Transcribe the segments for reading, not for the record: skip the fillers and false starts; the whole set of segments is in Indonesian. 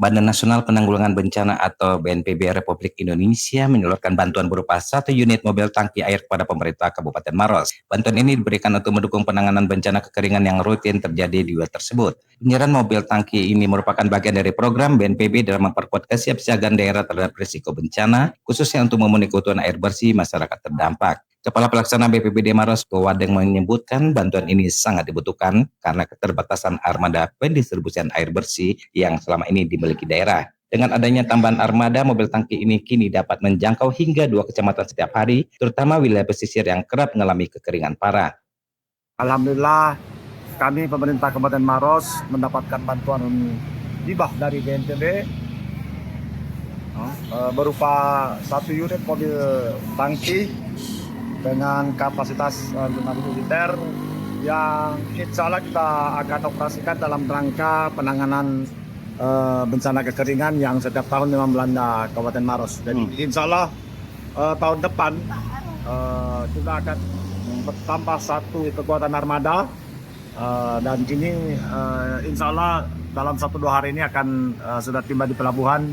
Badan Nasional Penanggulangan Bencana atau BNPB Republik Indonesia menyalurkan bantuan berupa 1 unit mobil tangki air kepada pemerintah Kabupaten Maros. Bantuan ini diberikan untuk mendukung penanganan bencana kekeringan yang rutin terjadi di wilayah tersebut. Penyerahan mobil tangki ini merupakan bagian dari program BNPB dalam memperkuat kesiapsiagaan daerah terhadap risiko bencana, khususnya untuk memenuhi kebutuhan air bersih masyarakat terdampak. Kepala Pelaksana BPBD Maros, Kowadeng, menyebutkan bantuan ini sangat dibutuhkan karena keterbatasan armada pendistribusian air bersih yang selama ini dimiliki daerah. Dengan adanya tambahan armada, mobil tangki ini kini dapat menjangkau hingga 2 kecamatan setiap hari, terutama wilayah pesisir yang kerap mengalami kekeringan parah. Alhamdulillah, kami pemerintah Kabupaten Maros mendapatkan bantuan hibah dari BNPB berupa 1 unit mobil tangki dengan kapasitas 5.000 liter yang insya Allah kita akan operasikan dalam rangka penanganan bencana kekeringan yang setiap tahun memang melanda Kabupaten Maros. Jadi insya Allah tahun depan kita akan bertambah 1 kekuatan armada dan kini insya Allah dalam 1-2 hari ini akan sudah tiba di pelabuhan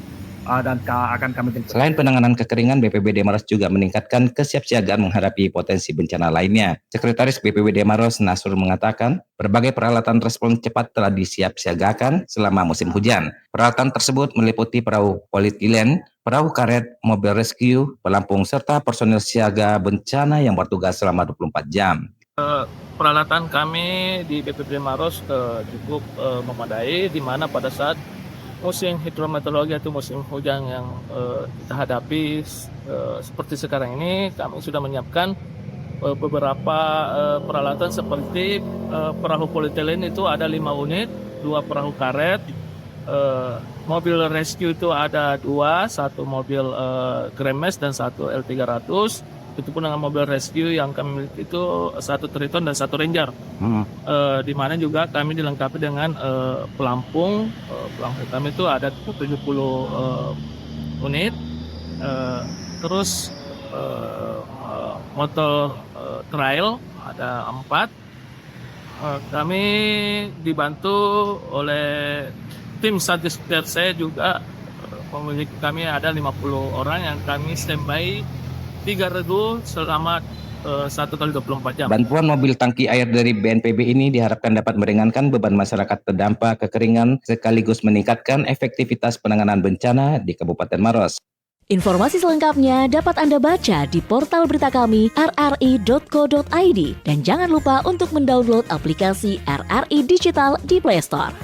dan akan kami tingkatkan. Selain penanganan kekeringan, BPBD Maros juga meningkatkan kesiapsiagaan menghadapi potensi bencana lainnya. Sekretaris BPBD Maros, Nasrul, mengatakan berbagai peralatan respon cepat telah disiapsiagakan selama musim hujan. Peralatan tersebut meliputi perahu polietilen, perahu karet, mobil rescue, pelampung, serta personil siaga bencana yang bertugas selama 24 jam. Peralatan kami di BPBD Maros cukup memadai, di mana pada saat musim hidrometeorologi atau musim hujan yang kita hadapi seperti sekarang ini, kami sudah menyiapkan beberapa peralatan seperti perahu polietilen itu ada 5 unit, 2 perahu karet, mobil rescue itu ada 2, 1 mobil Gremes dan 1 L300. Itu pun dengan mobil rescue yang kami miliki itu 1 Triton dan 1 Ranger. Di mana juga kami dilengkapi dengan pelampung. Pelampung kami itu ada 70 unit. Terus motor trail ada 4. Kami dibantu oleh tim Satgas saya juga, pemilik kami ada 50 orang yang kami standby 3 regu selama 1 kali 24 jam. Bantuan mobil tangki air dari BNPB ini diharapkan dapat meringankan beban masyarakat terdampak kekeringan sekaligus meningkatkan efektivitas penanganan bencana di Kabupaten Maros. Informasi selengkapnya dapat Anda baca di portal berita kami rri.co.id dan jangan lupa untuk mendownload aplikasi RRI Digital di Play Store.